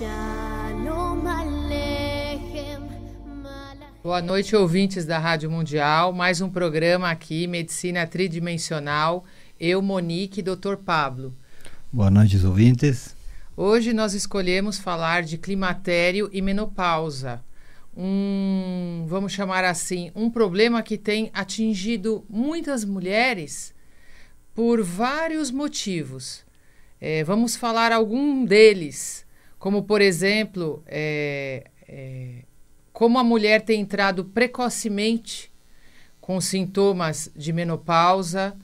Shalom Aleichem. Boa noite, ouvintes da Rádio Mundial. Mais um programa aqui, Medicina Tridimensional. Eu, Monique e Dr. Pablo. Boa noite, ouvintes. Hoje nós escolhemos falar de climatério e menopausa. Vamos chamar assim, um problema que tem atingido muitas mulheres por vários motivos. Vamos falar algum deles, como por exemplo, como a mulher tem entrado precocemente com sintomas de menopausa,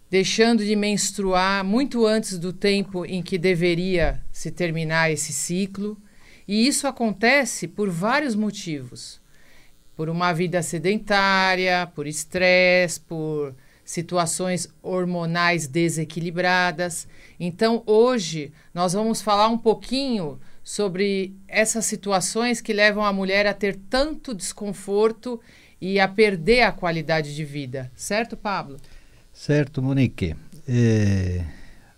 deixando de menstruar muito antes do tempo em que deveria se terminar esse ciclo. E isso acontece por vários motivos. Por uma vida sedentária, por estresse, por situações hormonais desequilibradas. Então, hoje, nós vamos falar um pouquinho sobre essas situações que levam a mulher a ter tanto desconforto e a perder a qualidade de vida. Certo, Pablo? Certo, Monique.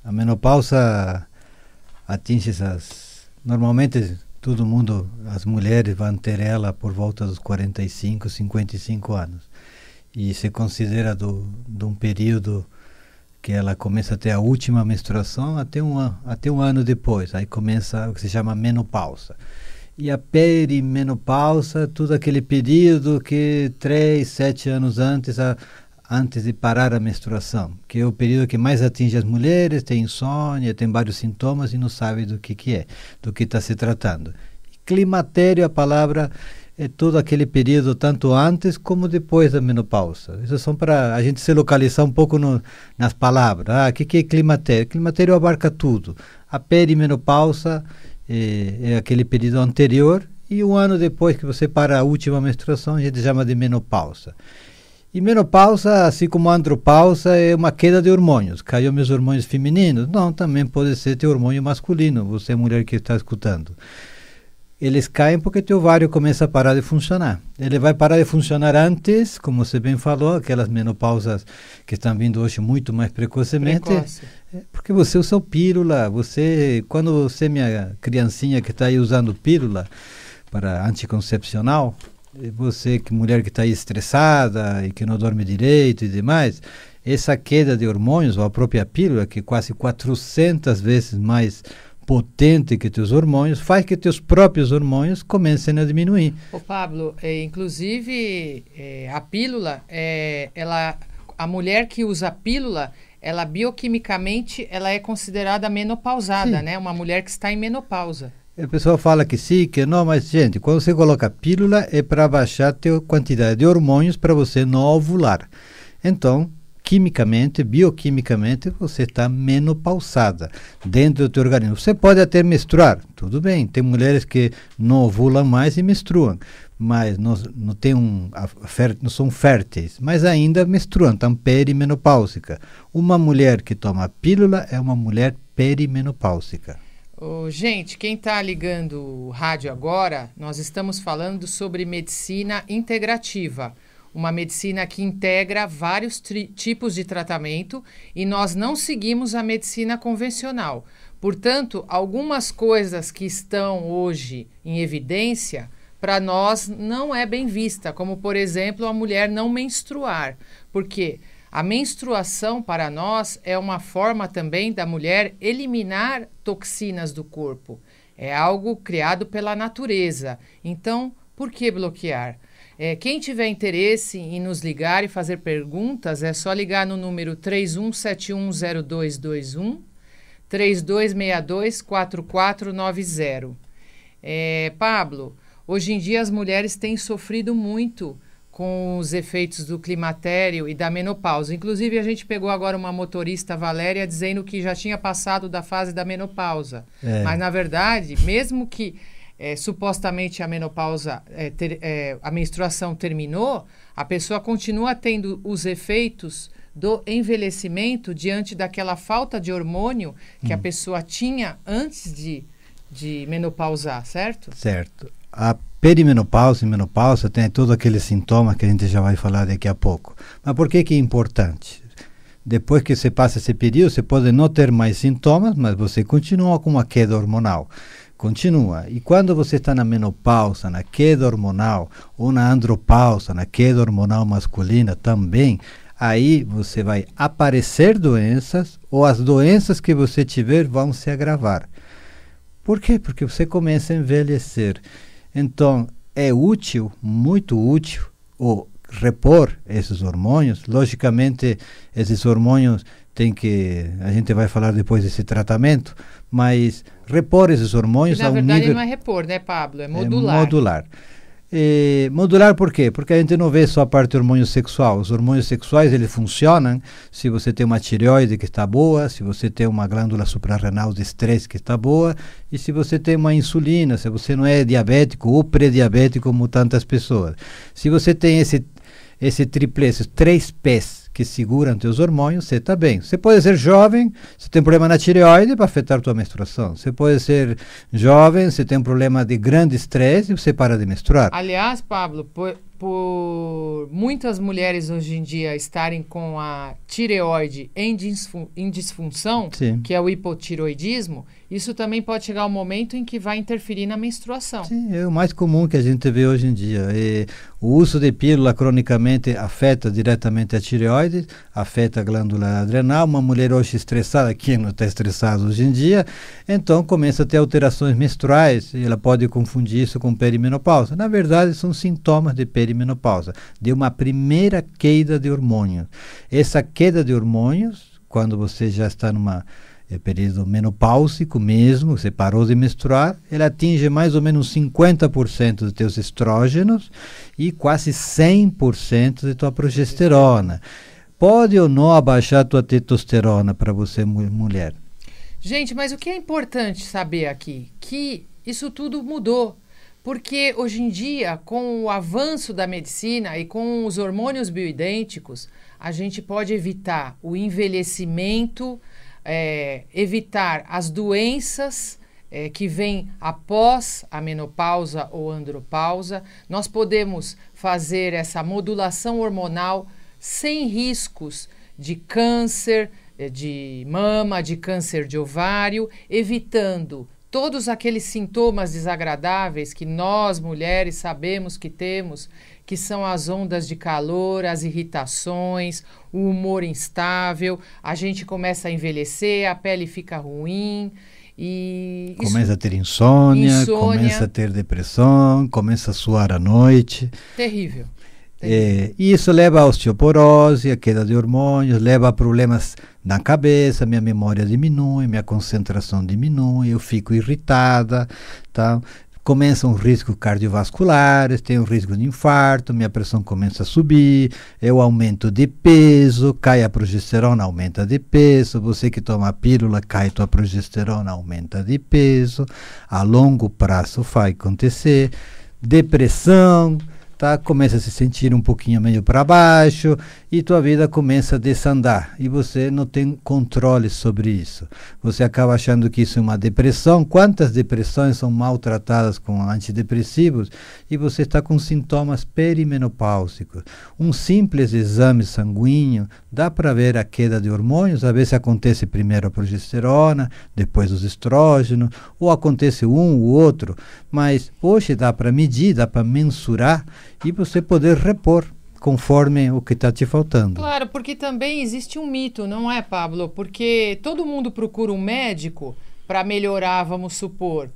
A menopausa atinge normalmente todo mundo, as mulheres vão ter ela por volta dos 45, 55 anos. E se considera de um período que ela começa a ter a última menstruação até um ano depois. Aí começa o que se chama menopausa. E a perimenopausa, todo aquele período que 3, 7 anos antes de parar a menstruação, que é o período que mais atinge as mulheres, tem insônia, tem vários sintomas e não sabe do que é, do que está se tratando. Climatério, a palavra é todo aquele período, tanto antes como depois da menopausa. Isso são para a gente se localizar um pouco nas palavras. O que é climatério? Climatério abarca tudo. A perimenopausa é aquele período anterior e um ano depois que você para a última menstruação, a gente chama de menopausa. E menopausa, assim como andropausa, é uma queda de hormônios. Caiu meus hormônios femininos? Não, também pode ser teu hormônio masculino, você mulher que está escutando. Eles caem porque teu ovário começa a parar de funcionar. Ele vai parar de funcionar antes, como você bem falou, aquelas menopausas que estão vindo hoje muito mais precocemente. Porque você usa pílula. Quando você, minha criancinha que está aí usando pílula para anticoncepcional, você, mulher que está aí estressada e que não dorme direito e demais, essa queda de hormônios, ou a própria pílula, que é quase 400 vezes mais potente que teus hormônios, faz que teus próprios hormônios comecem a diminuir. Ô Pablo, inclusive a pílula, a mulher que usa a pílula, ela bioquimicamente ela é considerada menopausada, né? Uma mulher que está em menopausa. A pessoa fala que sim, que não, mas gente, quando você coloca pílula é para baixar a quantidade de hormônios para você não ovular. Então, quimicamente, bioquimicamente, você está menopausada dentro do teu organismo. Você pode até menstruar, tudo bem, tem mulheres que não ovulam mais e menstruam, mas não são férteis, mas ainda menstruam, estão perimenopáusica. Uma mulher que toma pílula é uma mulher perimenopáusica. Gente, quem está ligando o rádio agora, nós estamos falando sobre medicina integrativa, uma medicina que integra vários tipos de tratamento e nós não seguimos a medicina convencional. Portanto, algumas coisas que estão hoje em evidência, para nós não é bem vista, como por exemplo a mulher não menstruar, porque a menstruação para nós é uma forma também da mulher eliminar toxinas do corpo. É algo criado pela natureza. Então, por que bloquear? Quem tiver interesse em nos ligar e fazer perguntas, é só ligar no número 31710221, 3262-4490. Pablo, hoje em dia as mulheres têm sofrido muito com os efeitos do climatério e da menopausa. Inclusive, a gente pegou agora uma motorista, Valéria, dizendo que já tinha passado da fase da menopausa. Mas, na verdade, mesmo que supostamente a menopausa, a menstruação terminou, a pessoa continua tendo os efeitos do envelhecimento diante daquela falta de hormônio que a pessoa tinha antes de menopausar, certo? Certo. A perimenopausa e menopausa tem todos aqueles sintomas que a gente já vai falar daqui a pouco. Mas por que é importante? Depois que você passa esse período, você pode não ter mais sintomas, mas você continua com uma queda hormonal. Continua. E quando você está na menopausa, na queda hormonal, ou na andropausa, na queda hormonal masculina também, aí você vai aparecer doenças, ou as doenças que você tiver vão se agravar. Por quê? Porque você começa a envelhecer. Então, é útil, muito útil, ou repor esses hormônios. Logicamente, esses hormônios a gente vai falar depois desse tratamento, mas repor esses hormônios na verdade não é repor, né, Pablo? É modular. É modular. Modular por quê? Porque a gente não vê só a parte do hormônio sexual. Os hormônios sexuais, eles funcionam se você tem uma tireoide que está boa, se você tem uma glândula suprarrenal de estresse que está boa, e se você tem uma insulina, se você não é diabético ou pré-diabético como tantas pessoas. Se você tem esse triplê, esses 3 P's que seguram teus hormônios, você está bem. Você pode ser jovem, você tem problema na tireoide, para afetar tua menstruação. Você pode ser jovem, você tem um problema de grande estresse e você para de menstruar. Aliás, Pablo, por muitas mulheres hoje em dia estarem com a tireoide em disfunção, Sim. que é o hipotireoidismo, isso também pode chegar um momento em que vai interferir na menstruação. Sim, é o mais comum que a gente vê hoje em dia. O uso de pílula cronicamente afeta diretamente a tireoide, afeta a glândula adrenal. Uma mulher hoje estressada, quem não está estressado hoje em dia, então começa a ter alterações menstruais e ela pode confundir isso com perimenopausa. Na verdade, são sintomas de perimenopausa, de uma primeira queda de hormônios. Essa queda de hormônios, quando você já está numa período menopáusico mesmo, você parou de menstruar, ela atinge mais ou menos 50% dos teus estrógenos e quase 100% de tua progesterona. Pode ou não abaixar tua testosterona para você, mulher? Gente, mas o que é importante saber aqui? Que isso tudo mudou. Porque hoje em dia, com o avanço da medicina e com os hormônios bioidênticos, a gente pode evitar o envelhecimento, evitar as doenças que vêm após a menopausa ou andropausa. Nós podemos fazer essa modulação hormonal sem riscos de câncer de mama, de câncer de ovário, evitando todos aqueles sintomas desagradáveis que nós, mulheres, sabemos que temos, que são as ondas de calor, as irritações, o humor instável, a gente começa a envelhecer, a pele fica ruim e... Começa a ter insônia, começa a ter depressão, começa a suar à noite. Terrível. E isso leva a osteoporose, a queda de hormônios, leva a problemas na cabeça, minha memória diminui, minha concentração diminui, eu fico irritada, tá? Começam riscos cardiovasculares, tenho risco de infarto, minha pressão começa a subir, eu aumento de peso, cai a progesterona, aumenta de peso, você que toma pílula, cai tua progesterona, aumenta de peso, a longo prazo vai acontecer, depressão, tá? Começa a se sentir um pouquinho meio para baixo e tua vida começa a desandar e você não tem controle sobre isso. Você acaba achando que isso é uma depressão. Quantas depressões são maltratadas com antidepressivos e você está com sintomas perimenopáusicos? Um simples exame sanguíneo dá para ver a queda de hormônios, a ver se acontece primeiro a progesterona, depois os estrógenos, ou acontece um ou outro, mas hoje dá para medir, dá para mensurar e você poder repor conforme o que está te faltando. Claro, porque também existe um mito, não é, Pablo? Porque todo mundo procura um médico para melhorar, vamos supor.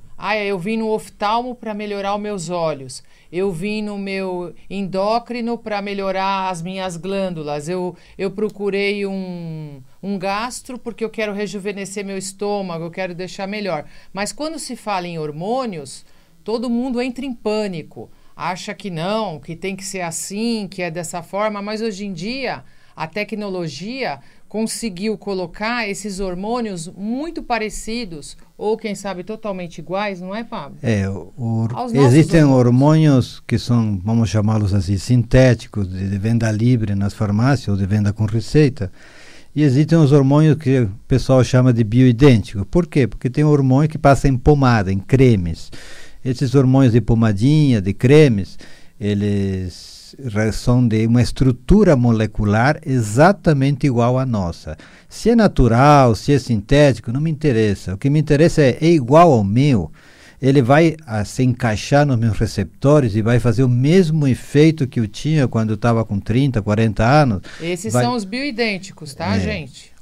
Eu vim no oftalmo para melhorar os meus olhos. Eu vim no meu endócrino para melhorar as minhas glândulas. Eu procurei um gastro porque eu quero rejuvenescer meu estômago, eu quero deixar melhor. Mas quando se fala em hormônios, todo mundo entra em pânico. Acha que não, que tem que ser assim, que é dessa forma, mas hoje em dia a tecnologia conseguiu colocar esses hormônios muito parecidos, ou quem sabe totalmente iguais, não é, Pablo? Existem hormônios que são, vamos chamá-los assim, sintéticos, de venda livre nas farmácias ou de venda com receita. E existem os hormônios que o pessoal chama de bioidênticos. Por quê? Porque tem hormônio que passa em pomada, em cremes. Esses hormônios de pomadinha, de cremes, eles são de uma estrutura molecular exatamente igual à nossa. Se é natural, se é sintético, não me interessa. O que me interessa é igual ao meu. Ele vai se encaixar nos meus receptores e vai fazer o mesmo efeito que eu tinha quando eu estava com 30, 40 anos. Esses são os bioidênticos, tá, gente?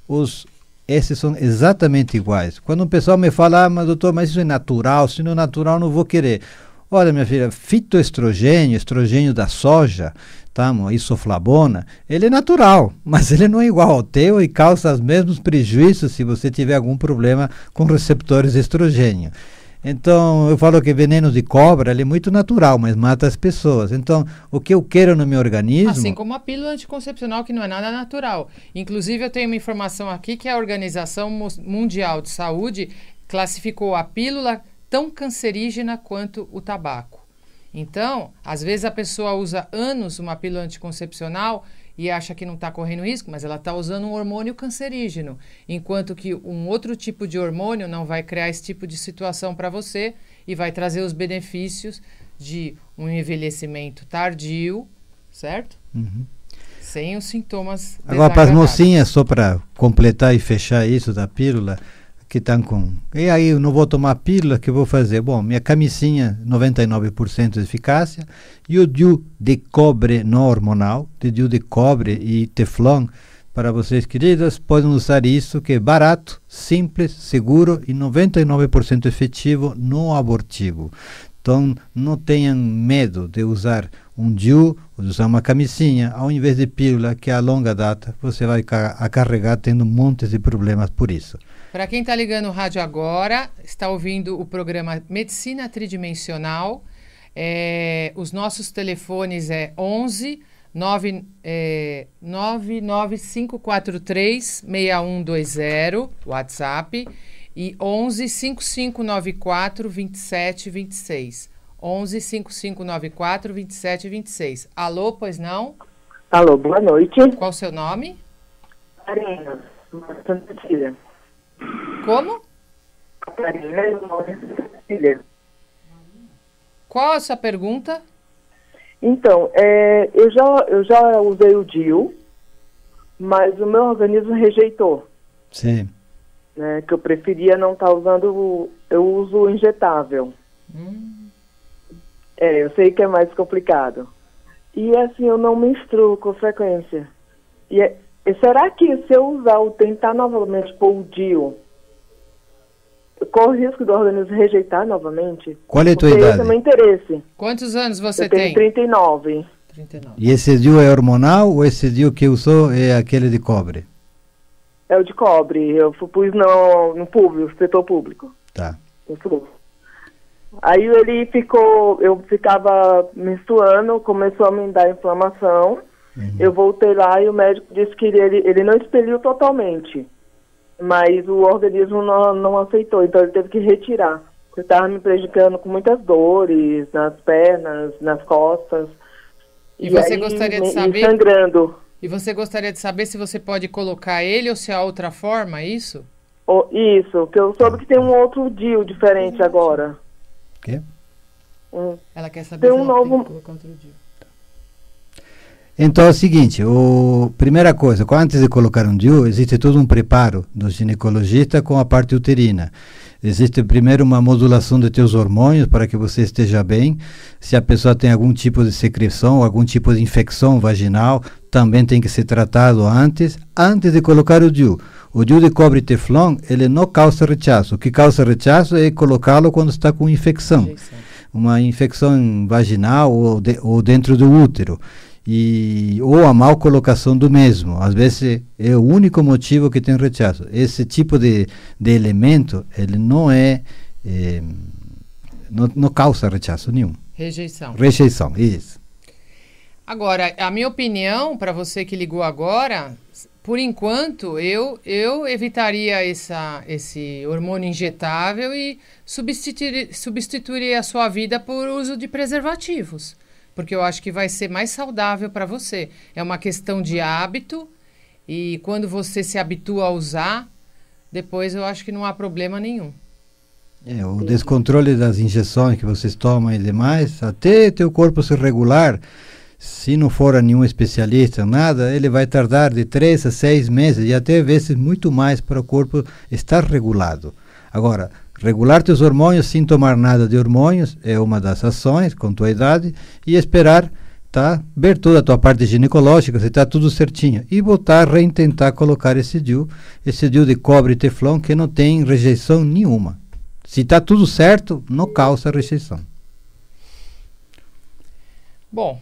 Esses são exatamente iguais. Quando o pessoal me fala, mas doutor, mas isso é natural, se não é natural não vou querer. Olha, minha filha, fitoestrogênio, estrogênio da soja, tá, isoflavona, ele é natural, mas ele não é igual ao teu e causa os mesmos prejuízos se você tiver algum problema com receptores de estrogênio. Então, eu falo que veneno de cobra ele é muito natural, mas mata as pessoas. Então, o que eu quero no meu organismo... Assim como a pílula anticoncepcional, que não é nada natural. Inclusive, eu tenho uma informação aqui que a Organização Mundial de Saúde classificou a pílula tão cancerígena quanto o tabaco. Então, às vezes a pessoa usa anos uma pílula anticoncepcional e acha que não está correndo risco, mas ela está usando um hormônio cancerígeno, enquanto que um outro tipo de hormônio não vai criar esse tipo de situação para você e vai trazer os benefícios de um envelhecimento tardio, certo? Uhum. Sem os sintomas Agora, para as mocinhas, só para completar e fechar isso da pílula, que estão com... E aí, eu não vou tomar pílula, o que eu vou fazer? Bom, minha camisinha, 99% de eficácia, e o DIU de cobre não hormonal, de DIU de cobre e teflon, para vocês, queridas, podem usar isso, que é barato, simples, seguro e 99% efetivo, não abortivo. Então, não tenham medo de usar um DIU, ou de usar uma camisinha, ao invés de pílula, que a longa data você vai acarregar tendo montes de problemas por isso. Para quem está ligando o rádio agora, está ouvindo o programa Medicina Tridimensional. Os nossos telefones é 11 99543 6120, WhatsApp, e 11 5594 2726. 11 5594 2726. Alô, pois não? Alô, boa noite. Qual o seu nome? Karina, Santa Cecília. Como? Karina, Santa Cecília. Qual a sua pergunta? Então, eu já usei o DIU, mas o meu organismo rejeitou. Sim. Né, que eu preferia não estar usando, eu uso o injetável. Eu sei que é mais complicado. E assim, eu não menstruo com frequência. E será que se eu tentar novamente pôr o DIU, corre o risco do organismo rejeitar novamente? Qual é a tua idade? Esse é o meu interesse. Quantos anos você eu tenho? 39. 39. E esse DIU é hormonal ou esse DIU que usou é aquele de cobre? É o de cobre. Eu pus no público, no setor público. Tá. Aí eu ficava menstruando, começou a me dar inflamação. Uhum. Eu voltei lá e o médico disse que ele não expeliu totalmente, mas o organismo não aceitou, então ele teve que retirar. Eu estava me prejudicando com muitas dores nas pernas, nas costas. E você gostaria de saber? Sangrando. E você gostaria de saber se você pode colocar ele ou se há outra forma, é isso? Isso, que eu soube que tem um outro DIU diferente agora. O quê? Ela quer saber tem se um novo... tem que colocar outro DIU. Então é o seguinte, primeira coisa, antes de colocar um DIU, existe todo um preparo do ginecologista com a parte uterina. Existe primeiro uma modulação de teus hormônios para que você esteja bem. Se a pessoa tem algum tipo de secreção, algum tipo de infecção vaginal, também tem que ser tratado antes de colocar o DIU. O DIU de cobre teflon, ele não causa rechaço. O que causa rechaço é colocá-lo quando está com infecção. Uma infecção vaginal ou dentro do útero. Ou a mal colocação do mesmo. Às vezes é o único motivo que tem rechaço. Esse tipo de elemento, ele não não causa rechaço nenhum. Rejeição. Rejeição, isso. Agora, a minha opinião, para você que ligou agora, por enquanto, eu evitaria esse hormônio injetável e substituiria a sua vida por uso de preservativos. Porque eu acho que vai ser mais saudável para você. É uma questão de hábito e quando você se habitua a usar, depois eu acho que não há problema nenhum. O descontrole das injeções que vocês tomam e demais, até teu corpo se regular, Se não for nenhum especialista, nada, ele vai tardar de 3 a 6 meses e até vezes muito mais para o corpo estar regulado. Agora, regular teus hormônios sem tomar nada de hormônios é uma das ações com tua idade e esperar, tá, ver toda a tua parte ginecológica, se está tudo certinho e voltar a reintentar colocar esse DIU de cobre e teflon que não tem rejeição nenhuma. Se está tudo certo, não causa rejeição. Bom,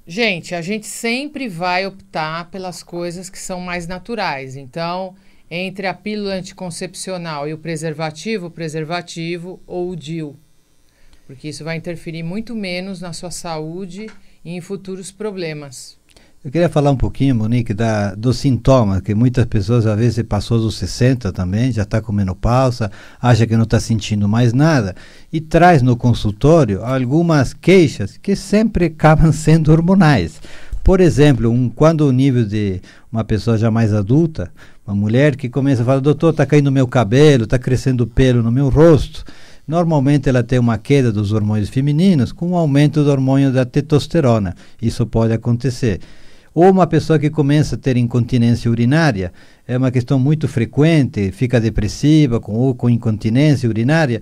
gente, a gente sempre vai optar pelas coisas que são mais naturais. Então, entre a pílula anticoncepcional e o preservativo ou o DIU. Porque isso vai interferir muito menos na sua saúde e em futuros problemas. Eu queria falar um pouquinho, Monique, dos sintomas, que muitas pessoas às vezes passou dos 60 também, já está com menopausa, acha que não está sentindo mais nada, e traz no consultório algumas queixas que sempre acabam sendo hormonais. Por exemplo, quando o nível de uma pessoa já mais adulta, uma mulher que começa a falar, doutor, está caindo meu cabelo, está crescendo pelo no meu rosto, normalmente ela tem uma queda dos hormônios femininos com um aumento do hormônio da testosterona. Isso pode acontecer. Ou uma pessoa que começa a ter incontinência urinária, é uma questão muito frequente, fica depressiva ou com incontinência urinária,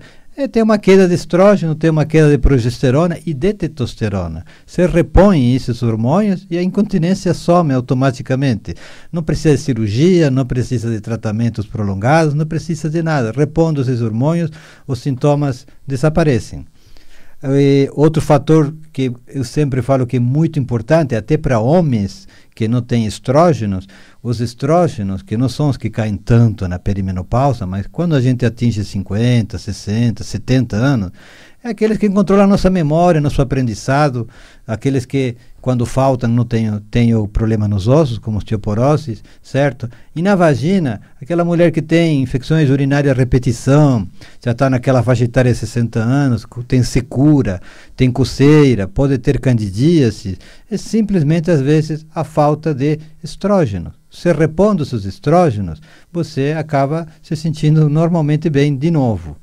tem uma queda de estrógeno, tem uma queda de progesterona e de testosterona. Você repõe esses hormônios e a incontinência some automaticamente. Não precisa de cirurgia, não precisa de tratamentos prolongados, não precisa de nada. Repondo esses hormônios, os sintomas desaparecem. Outro fator que eu sempre falo que é muito importante, até para homens que não têm estrógenos, os estrógenos, que não são os que caem tanto na perimenopausa, mas quando a gente atinge 50, 60, 70 anos, é aqueles que controlam a nossa memória, nosso aprendizado, aqueles que quando faltam não tem o problema nos ossos, como osteoporose, certo? E na vagina, aquela mulher que tem infecções urinárias a repetição, já está naquela faixa etária de 60 anos, tem secura, tem coceira, pode ter candidíase, é simplesmente às vezes a falta de estrógeno. Você repondo seus estrógenos, você acaba se sentindo normalmente bem de novo.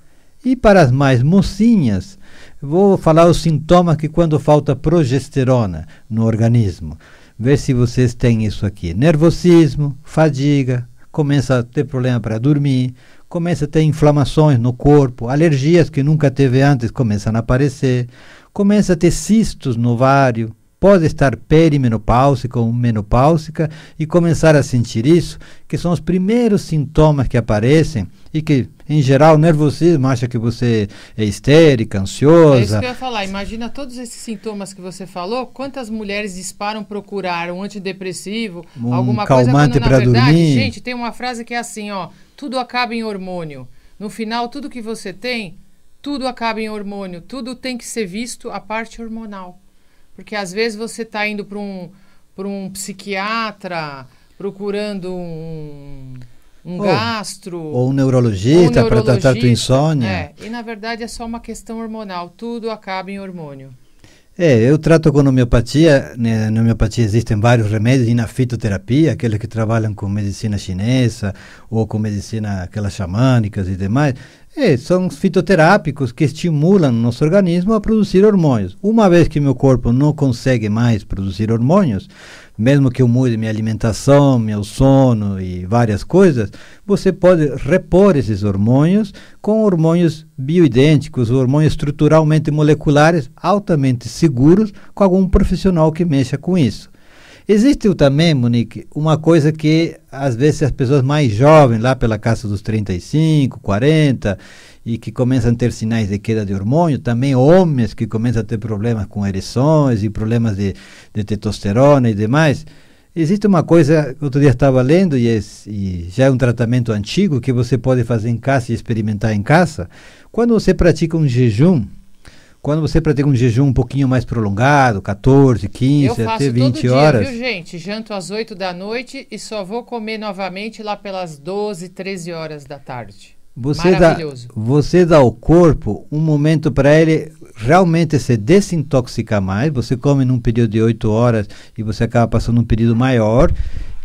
E para as mais mocinhas, vou falar os sintomas que quando falta progesterona no organismo. Ver se vocês têm isso aqui. Nervosismo, fadiga, começa a ter problema para dormir, começa a ter inflamações no corpo, alergias que nunca teve antes começam a aparecer, começa a ter cistos no ovário, pode estar perimenopáusica ou menopáusica e começar a sentir isso, que são os primeiros sintomas que aparecem e que, em geral, o nervosismo acha que você é histérica, ansiosa. É isso que eu ia falar. Imagina todos esses sintomas que você falou, quantas mulheres disparam procurar um antidepressivo, alguma coisa quando, na verdade, dormir. Gente, tem uma frase que é assim, ó, tudo acaba em hormônio. No final, tudo que você tem, tudo acaba em hormônio, tudo tem que ser visto a parte hormonal. Porque às vezes você está indo para um psiquiatra, procurando um gastro. Ou um neurologista para tratar tua insônia. E na verdade é só uma questão hormonal. Tudo acaba em hormônio. Eu trato com homeopatia. Na homeopatia existem vários remédios e na fitoterapia, aqueles que trabalham com medicina chinesa ou com medicina aquelas xamânicas e demais. São fitoterápicos que estimulam o nosso organismo a produzir hormônios. Uma vez que meu corpo não consegue mais produzir hormônios, mesmo que eu mude minha alimentação, meu sono e várias coisas, você pode repor esses hormônios com hormônios bioidênticos, hormônios estruturalmente moleculares, altamente seguros, com algum profissional que mexa com isso. Existe também, Monique, uma coisa que às vezes as pessoas mais jovens, lá pela casa dos 35, 40, e que começam a ter sinais de queda de hormônio, também homens que começam a ter problemas com ereções e problemas de testosterona e demais. Existe uma coisa que outro dia estava lendo e já é um tratamento antigo que você pode fazer em casa e experimentar em casa. Quando você pratica um jejum, um pouquinho mais prolongado, 14, 15, até 20 horas. Eu faço todo dia, viu, gente? Janto às 8 da noite e só vou comer novamente lá pelas 12, 13 horas da tarde. Você dá ao corpo um momento para ele realmente se desintoxicar mais. Você come num período de 8 horas e você acaba passando um período maior.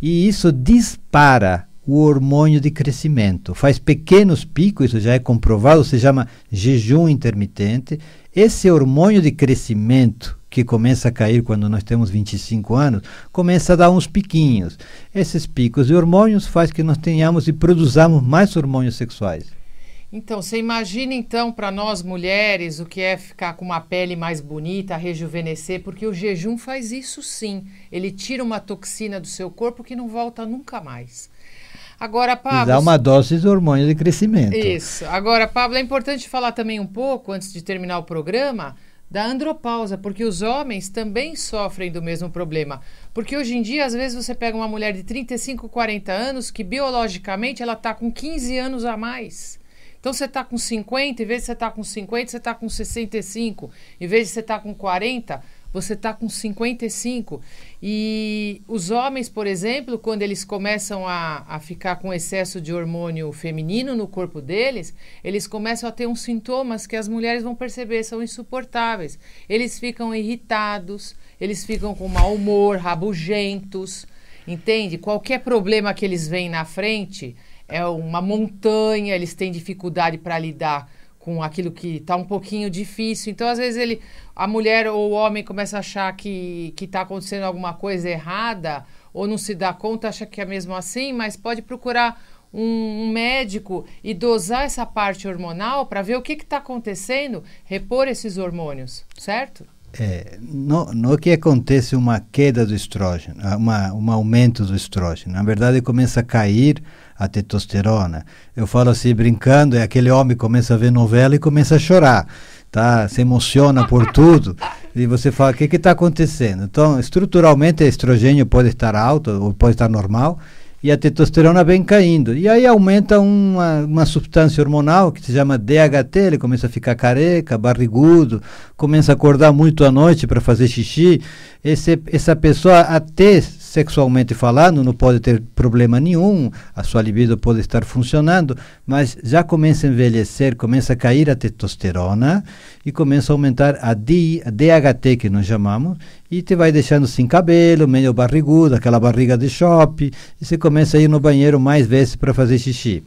E isso dispara o hormônio de crescimento. Faz pequenos picos, isso já é comprovado, se chama jejum intermitente. Esse hormônio de crescimento, que começa a cair quando nós temos 25 anos, começa a dar uns piquinhos. Esses picos de hormônios faz que nós tenhamos e produzamos mais hormônios sexuais. Então, você imagina então para nós mulheres o que é ficar com uma pele mais bonita, rejuvenescer, porque o jejum faz isso sim. Ele tira uma toxina do seu corpo que não volta nunca mais. Agora, Pablo... E dá uma dose de hormônio de crescimento. Isso. Agora, Pablo, é importante falar também um pouco, antes de terminar o programa, da andropausa, porque os homens também sofrem do mesmo problema. Porque hoje em dia, às vezes, você pega uma mulher de 35, 40 anos que biologicamente ela está com 15 anos a mais. Então, você está com 50, em vez de você estar com 50, você está com 65. Em vez de você estar com 40, você está com 55. E os homens, por exemplo, quando eles começam a ficar com excesso de hormônio feminino no corpo deles, eles começam a ter uns sintomas que as mulheres vão perceber, são insuportáveis. Eles ficam irritados, eles ficam com mau humor, rabugentos, entende? Qualquer problema que eles veem na frente... é uma montanha, eles têm dificuldade para lidar com aquilo que está um pouquinho difícil. Então, às vezes, a mulher ou o homem começa a achar que está acontecendo alguma coisa errada ou não se dá conta, acha que é mesmo assim, mas pode procurar um médico e dosar essa parte hormonal para ver o que está acontecendo, repor esses hormônios, certo? No que acontece uma queda do estrógeno, um aumento do estrógeno. Na verdade, começa a cair a testosterona. Eu falo assim, brincando, aquele homem começa a ver novela e começa a chorar, tá? Se emociona por tudo. E você fala, o que está acontecendo? Então, estruturalmente, o estrogênio pode estar alto ou pode estar normal, e a testosterona vem caindo. E aí aumenta uma substância hormonal que se chama DHT, ele começa a ficar careca, barrigudo, começa a acordar muito à noite para fazer xixi. Essa pessoa, até sexualmente falando, não pode ter problema nenhum, a sua libido pode estar funcionando, mas já começa a envelhecer, começa a cair a testosterona e começa a aumentar a DHT, que nós chamamos, e te vai deixando sem cabelo, meio barrigudo, aquela barriga de shopping, e você começa a ir no banheiro mais vezes para fazer xixi.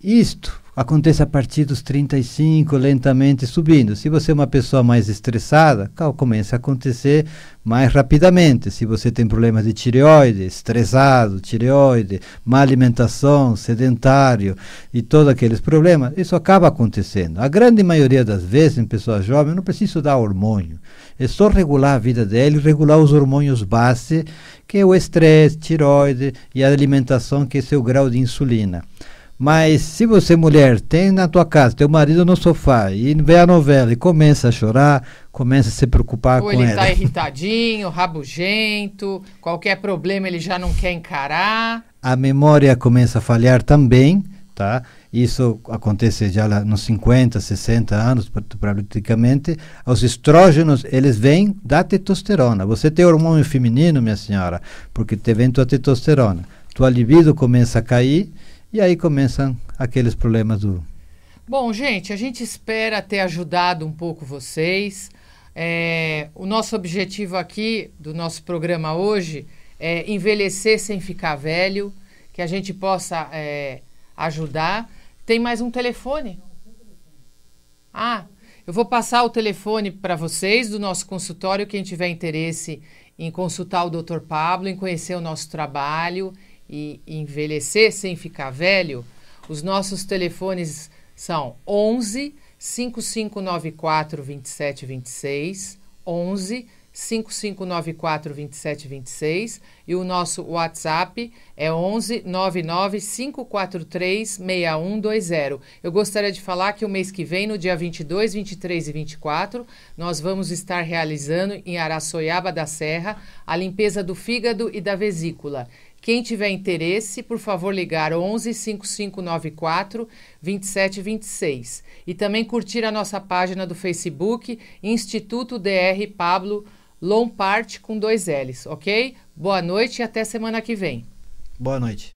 Isto acontece a partir dos 35, lentamente subindo. Se você é uma pessoa mais estressada, começa a acontecer mais rapidamente. Se você tem problemas de tireoide, estressado, tireoide, má alimentação, sedentário e todos aqueles problemas, isso acaba acontecendo. A grande maioria das vezes, em pessoas jovens, não precisa dar hormônio. É só regular a vida dele, regular os hormônios base, que é o estresse, tireoide e a alimentação, que é seu grau de insulina. Mas se você, mulher, tem na tua casa teu marido no sofá e vê a novela e começa a chorar, começa a se preocupar com ele. Ou ele está irritadinho, rabugento, qualquer problema ele já não quer encarar. A memória começa a falhar também, tá? Isso acontece já nos 50, 60 anos, praticamente. Os estrógenos, eles vêm da testosterona. Você tem hormônio feminino, minha senhora, porque te vem tua testosterona. Tua libido começa a cair. E aí começam aqueles problemas do... Bom, gente, a gente espera ter ajudado um pouco vocês. O nosso objetivo aqui do nosso programa hoje é envelhecer sem ficar velho, que a gente possa ajudar. Tem mais um telefone? Eu vou passar o telefone para vocês do nosso consultório, quem tiver interesse em consultar o Dr. Pablo, em conhecer o nosso trabalho e envelhecer sem ficar velho. Os nossos telefones são 11 5594 2726, 11 5594 2726, e o nosso WhatsApp é 11 99 543 6120. Eu gostaria de falar que o mês que vem, no dia 22, 23 e 24, nós vamos estar realizando em Araçoiaba da Serra a limpeza do fígado e da vesícula. Quem tiver interesse, por favor, ligar 11 5594 2726. E também curtir a nossa página do Facebook, Instituto Dr. Pablo Lompart, com 2 L's, ok? Boa noite e até semana que vem. Boa noite.